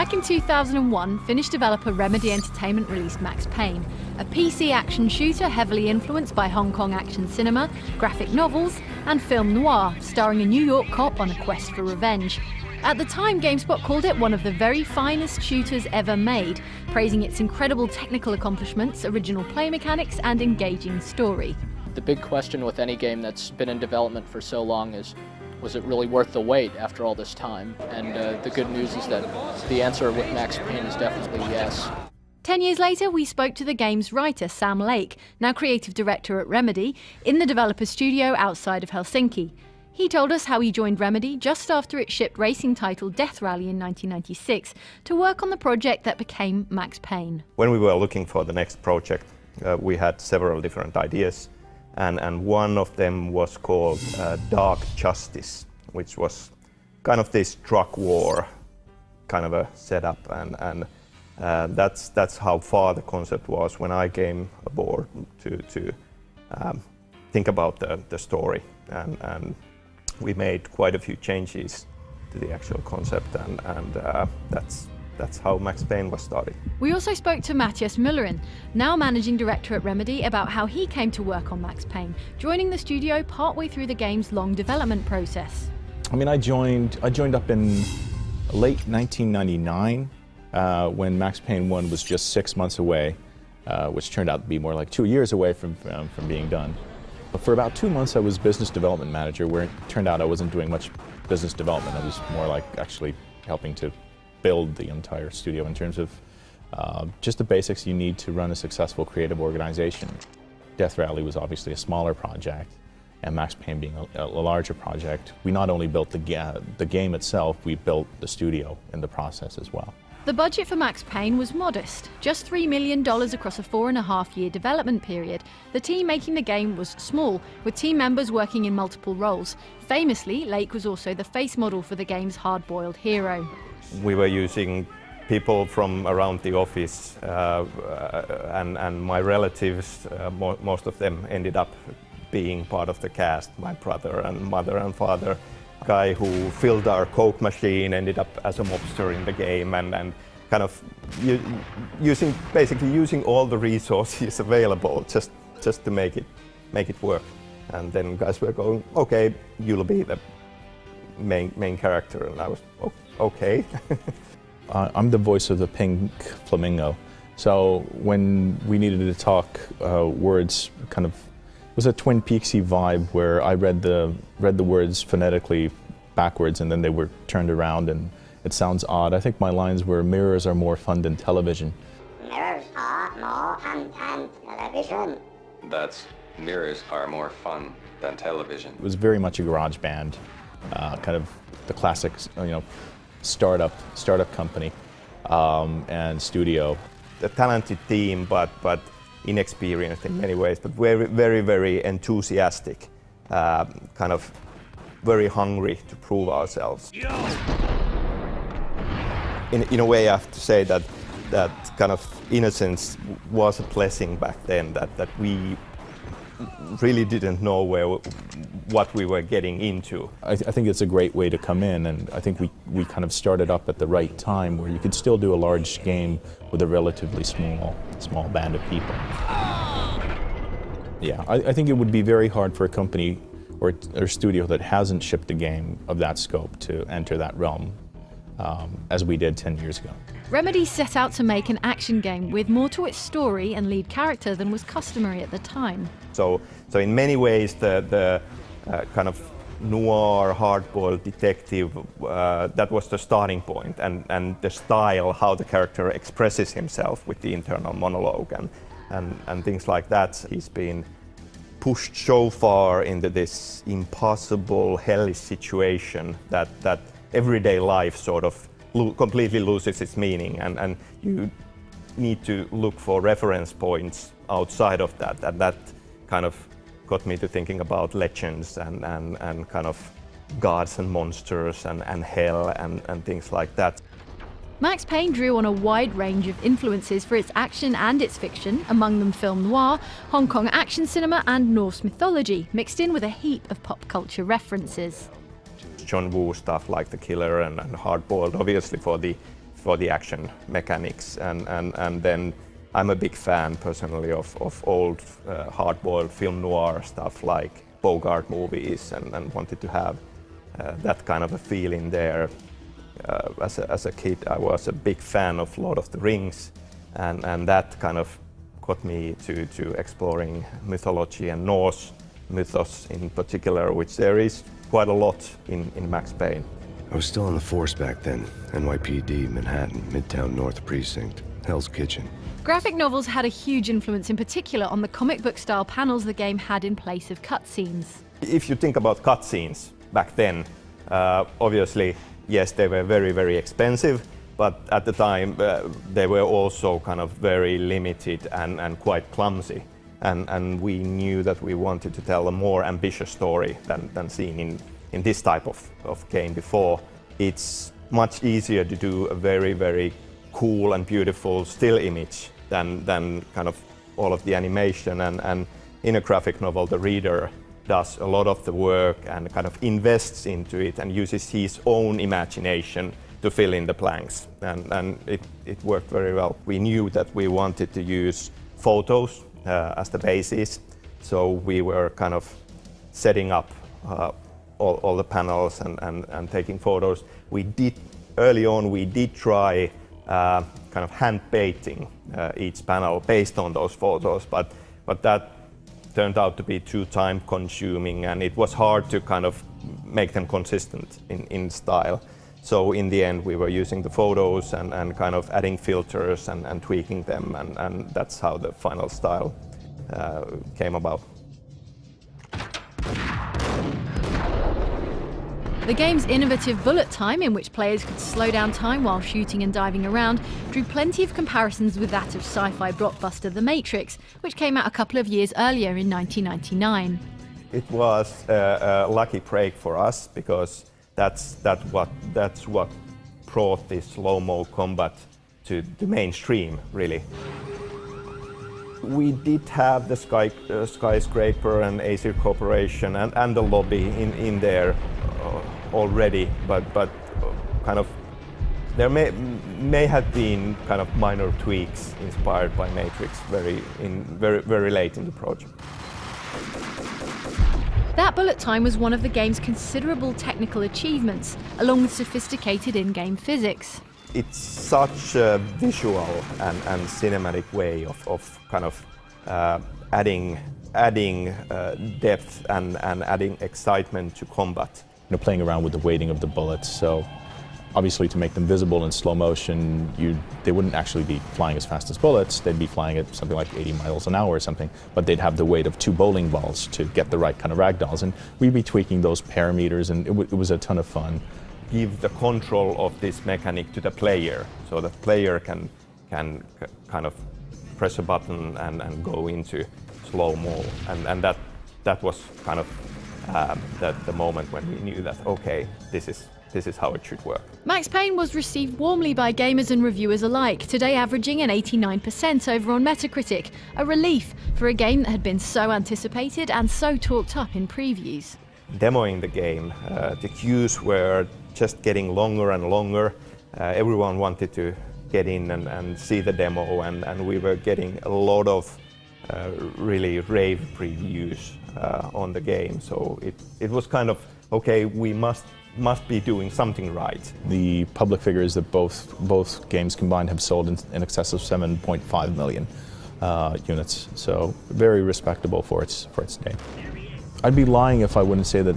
Back in 2001, Finnish developer Remedy Entertainment released Max Payne, a PC action shooter heavily influenced by Hong Kong action cinema, graphic novels, and film noir, starring a New York cop on a quest for revenge. At the time, GameSpot called it one of the very finest shooters ever made, praising its incredible technical accomplishments, original play mechanics, and engaging story. The big question with any game that's been in development for so long is, was it really worth the wait after all this time? And the good news is that the answer with Max Payne is definitely yes. 10 years later, we spoke to the game's writer, Sam Lake, now creative director at Remedy, in the developer's studio outside of Helsinki. He told us how he joined Remedy just after it shipped racing title Death Rally in 1996 to work on the project that became Max Payne. When we were looking for the next project, we had several different ideas. And one of them was called Dark Justice, which was kind of this drug war kind of a setup, and that's how far the concept was when I came aboard to think about the story, and we made quite a few changes to the actual concept, and that's how Max Payne was started. We also spoke to Mattias Müllerin, now managing director at Remedy, about how he came to work on Max Payne, joining the studio partway through the game's long development process. I mean, I joined up in late 1999 when Max Payne 1 was just 6 months away, which turned out to be more like 2 years away from being done. But for about 2 months, I was business development manager, where it turned out I wasn't doing much business development. I was more like actually helping to build the entire studio in terms of just the basics you need to run a successful creative organization. Death Rally was obviously a smaller project, and Max Payne being a larger project. We not only built the game itself, we built the studio in the process as well. The budget for Max Payne was modest, just $3 million across a 4.5-year development period. The team making the game was small, with team members working in multiple roles. Famously, Lake was also the face model for the game's hard-boiled hero. We were using people from around the office, and my relatives, most of them ended up being part of the cast. My brother and mother and father. Guy who filled our Coke machine ended up as a mobster in the game, and kind of basically using all the resources available just to make it work. And then guys were going, okay, you'll be the main character, and I was okay. I'm the voice of the pink flamingo, so when we needed to talk words, kind of it was a Twin Peaksy vibe where I read the words phonetically backwards, and then they were turned around, and it sounds odd. I think my lines were, "Mirrors are more fun than television." Mirrors are more fun than television. That's mirrors are more fun than television. It was very much a garage band, kind of the classic, startup company and studio. A talented team, but inexperienced in many ways, but very, very enthusiastic, kind of very hungry to prove ourselves. In a way, I have to say that kind of innocence was a blessing back then, that we really didn't know what we were getting into. I think it's a great way to come in, and I think we kind of started up at the right time where you could still do a large game with a relatively small band of people. Yeah, I think it would be very hard for a company or a studio that hasn't shipped a game of that scope to enter that realm, as we did 10 years ago. Remedy set out to make an action game with more to its story and lead character than was customary at the time. So in many ways, the kind of noir, hard-boiled detective, that was the starting point, and the style, how the character expresses himself with the internal monologue and things like that. He's been pushed so far into this impossible, hellish situation that everyday life sort of completely loses its meaning, and you need to look for reference points outside of that, and that kind of got me to thinking about legends and kind of gods and monsters and hell and things like that. Max Payne drew on a wide range of influences for its action and its fiction, among them film noir, Hong Kong action cinema and Norse mythology, mixed in with a heap of pop culture references. John Woo stuff like The Killer and Hard Boiled, obviously for the for the action mechanics, and then I'm a big fan personally of old hard-boiled film noir stuff like Bogart movies, and wanted to have that kind of a feeling there. As a kid, I was a big fan of Lord of the Rings, and that kind of got me to exploring mythology and Norse mythos in particular, which there is quite a lot in Max Payne. I was still on the force back then. NYPD, Manhattan, Midtown North Precinct, Hell's Kitchen. Graphic novels had a huge influence, in particular on the comic book style panels the game had in place of cutscenes. If you think about cutscenes back then, obviously, yes, they were very, very expensive, but at the time they were also kind of very limited and quite clumsy. And we knew that we wanted to tell a more ambitious story than seen in this type of game before. It's much easier to do a very, very cool and beautiful still image than kind of all of the animation. And in a graphic novel, the reader does a lot of the work and kind of invests into it and uses his own imagination to fill in the blanks. And it worked very well. We knew that we wanted to use photos as the basis, so we were kind of setting up all the panels and taking photos. Early on we did try kind of hand painting each panel based on those photos, but that turned out to be too time consuming, and it was hard to kind of make them consistent in style. So in the end we were using the photos and kind of adding filters and tweaking them, and that's how the final style came about. The game's innovative bullet time, in which players could slow down time while shooting and diving around, drew plenty of comparisons with that of sci-fi blockbuster The Matrix, which came out a couple of years earlier in 1999. It was a lucky break for us, because that's what brought this slow-mo combat to the mainstream, really. We did have the skyscraper and Acer Corporation and the lobby in there already, but kind of there may have been kind of minor tweaks inspired by Matrix very late in the project. That bullet time was one of the game's considerable technical achievements, along with sophisticated in-game physics. It's such a visual and cinematic way of kind of adding depth and adding excitement to combat. You know, playing around with the weighting of the bullets, so obviously to make them visible in slow motion, they wouldn't actually be flying as fast as bullets. They'd be flying at something like 80 miles an hour or something, but they'd have the weight of 2 bowling balls to get the right kind of ragdolls, and we'd be tweaking those parameters, and it was a ton of fun. Give the control of this mechanic to the player, so the player can kind of press a button and go into slow-mo, and that was kind of the moment when we knew that, okay, this is how it should work. Max Payne was received warmly by gamers and reviewers alike, today averaging an 89% over on Metacritic, a relief for a game that had been so anticipated and so talked up in previews. Demoing the game, the queues were just getting longer and longer. Everyone wanted to get in and see the demo, and we were getting a lot of really rave previews on the game. So it was kind of, okay, we must be doing something right. The public figure is that both games combined have sold in excess of 7.5 million units, so very respectable for its day. I'd be lying if I wouldn't say that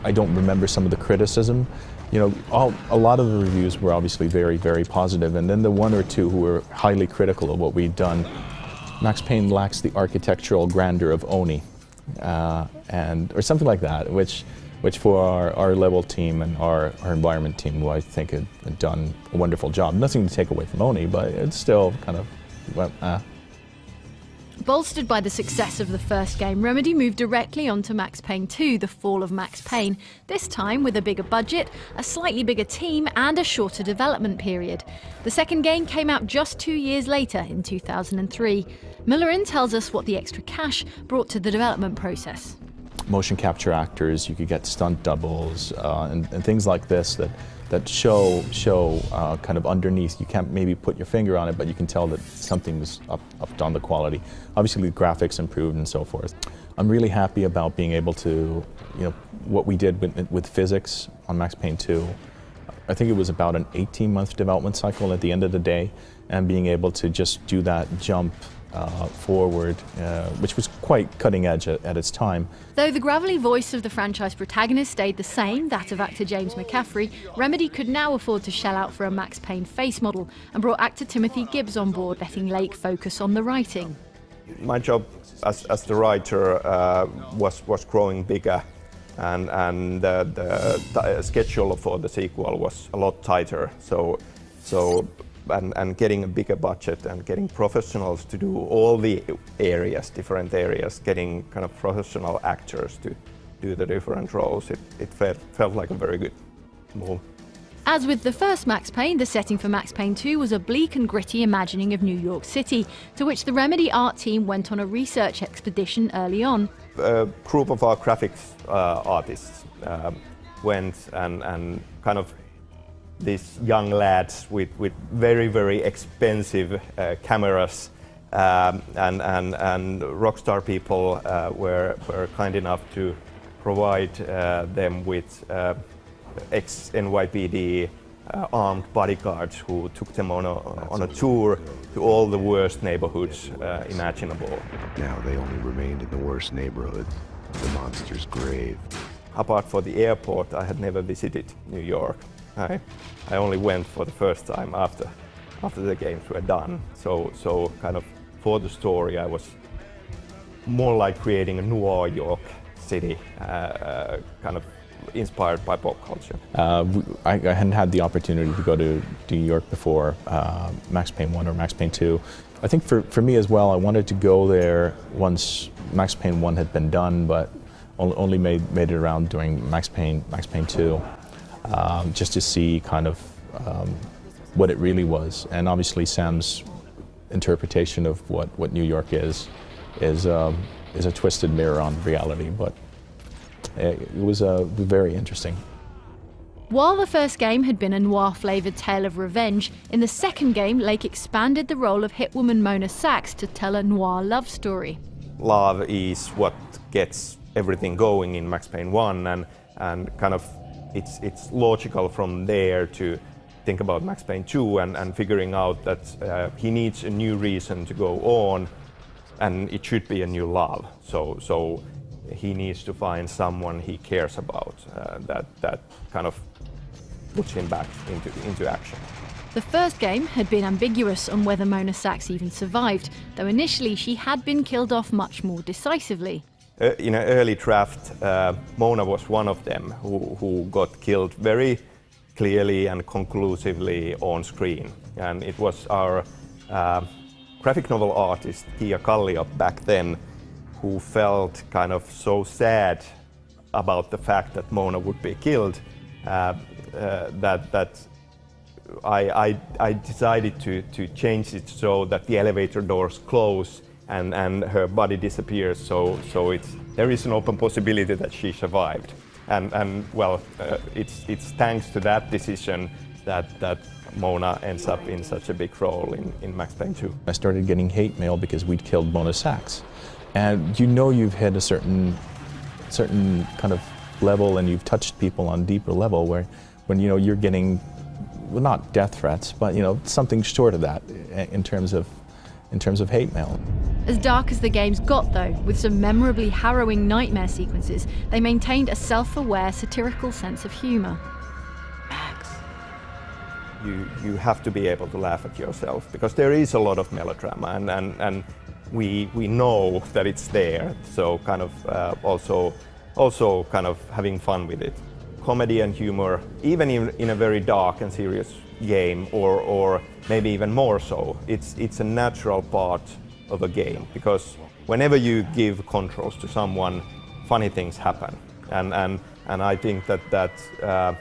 I don't remember some of the criticism. You know, a lot of the reviews were obviously very, very positive, and then the one or two who were highly critical of what we'd done. Max Payne lacks the architectural grandeur of Oni, or something like that, which for our level team and our environment team, I think had done a wonderful job. Nothing to take away from Oni, but it's still kind of, well, Bolstered by the success of the first game, Remedy moved directly onto Max Payne 2, The Fall of Max Payne, this time with a bigger budget, a slightly bigger team, and a shorter development period. The second game came out just 2 years later, in 2003. Millerin tells us what the extra cash brought to the development process. motion capture actors, you could get stunt doubles, and things like this that show kind of underneath. You can't maybe put your finger on it, but you can tell that something was upped on the quality. Obviously, the graphics improved and so forth. I'm really happy about being able to, what we did with physics on Max Payne 2. I think it was about an 18-month development cycle at the end of the day, and being able to just do that jump forward, which was quite cutting edge at its time. Though the gravelly voice of the franchise protagonist stayed the same, that of actor James McCaffrey, Remedy could now afford to shell out for a Max Payne face model and brought actor Timothy Gibbs on board, letting Lake focus on the writing. My job as the writer was growing bigger, and the schedule for the sequel was a lot tighter. And getting a bigger budget and getting professionals to do all the areas, different areas, getting kind of professional actors to do the different roles, it felt like a very good move. As with the first Max Payne, the setting for Max Payne 2 was a bleak and gritty imagining of New York City, to which the Remedy art team went on a research expedition early on. A group of our graphics artists went and kind of these young lads with very, very expensive cameras, and Rockstar people were kind enough to provide them with ex-NYPD armed bodyguards who took them on a tour to all the worst neighborhoods imaginable. Now they only remained in the worst neighborhoods, the monster's grave. Apart from the airport, I had never visited New York. I only went for the first time after the games were done. So kind of for the story, I was more like creating a noir York City, kind of inspired by pop culture. I hadn't had the opportunity to go to New York before Max Payne 1 or Max Payne 2. I think for me as well, I wanted to go there once Max Payne 1 had been done, but only made it around during Max Payne 2. Just to see kind of what it really was. And obviously Sam's interpretation of what New York is a twisted mirror on reality, but it was very interesting. While the first game had been a noir-flavoured tale of revenge, in the second game Lake expanded the role of hitwoman Mona Sachs to tell a noir love story. Love is what gets everything going in Max Payne 1, and kind of it's logical from there to think about Max Payne 2 and figuring out that he needs a new reason to go on, and it should be a new love. So he needs to find someone he cares about that kind of puts him back into action. The first game had been ambiguous on whether Mona Sachs even survived, though initially she had been killed off much more decisively. In an early draft, Mona was one of them who got killed very clearly and conclusively on screen. And it was our graphic novel artist, Kia Kallio, back then, who felt kind of so sad about the fact that Mona would be killed that I decided to change it so that the elevator doors close and her body disappears, so there is an open possibility that she survived. And well, it's thanks to that decision that Mona ends up in such a big role in Max Payne 2. I started getting hate mail because we'd killed Mona Sachs. And you've hit a certain kind of level, and you've touched people on a deeper level when you're getting, well, not death threats, but something short of that in terms of hate mail. As dark as the games got, though, with some memorably harrowing nightmare sequences, they maintained a self-aware, satirical sense of humour. You have to be able to laugh at yourself, because there is a lot of melodrama, and we know that it's there. So kind of also kind of having fun with it. Comedy and humor, even in a very dark and serious game, or maybe even more so, it's a natural part of a game, because whenever you give controls to someone, funny things happen, and I think that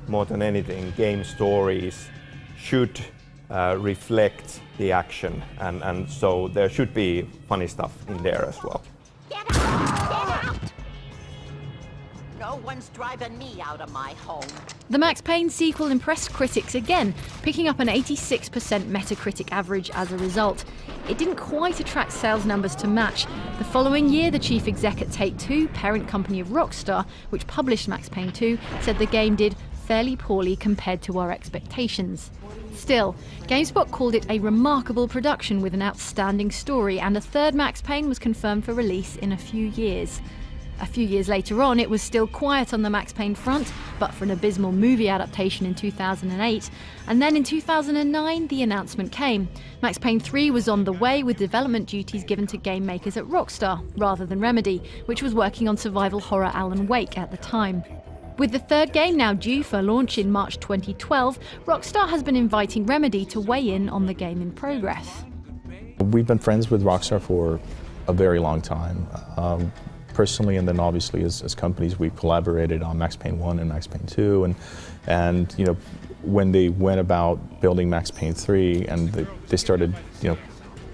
more than anything, game stories should reflect the action, and so there should be funny stuff in there as well. Get out! Get out! No one's driving me out of my home. The Max Payne sequel impressed critics again, picking up an 86% Metacritic average as a result. It didn't quite attract sales numbers to match. The following year, the chief exec at Take-Two, parent company of Rockstar, which published Max Payne 2, said the game did fairly poorly compared to our expectations. Still, GameSpot called it a remarkable production with an outstanding story, and a third Max Payne was confirmed for release in a few years. A few years later on, it was still quiet on the Max Payne front, but for an abysmal movie adaptation in 2008. And then in 2009, the announcement came. Max Payne 3 was on the way, with development duties given to game makers at Rockstar, rather than Remedy, which was working on survival horror Alan Wake at the time. With the third game now due for launch in March 2012, Rockstar has been inviting Remedy to weigh in on the game in progress. We've been friends with Rockstar for a very long time. Personally, and then obviously as companies, we've collaborated on Max Payne 1 and Max Payne 2, and you know, when they went about building Max Payne 3 and they started, you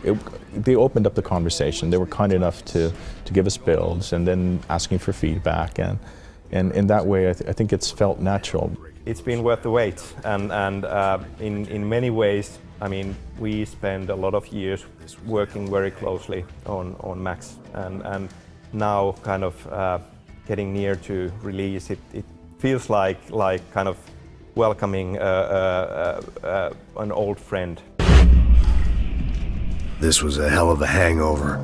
know, they opened up the conversation. They were kind enough to give us builds and then asking for feedback, and in that way I think it's felt natural. It's been worth the wait, and in many ways, I mean, we spend a lot of years working very closely on Max, and now kind of getting near to release, it feels like kind of welcoming an old friend. This was a hell of a hangover.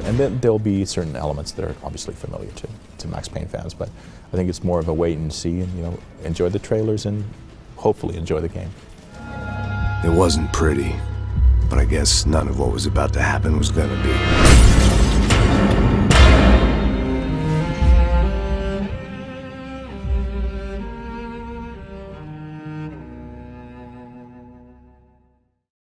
And then there'll be certain elements that are obviously familiar to Max Payne fans, but I think it's more of a wait and see, and you know, enjoy the trailers and hopefully enjoy the game. It wasn't pretty, but I guess none of what was about to happen was gonna be.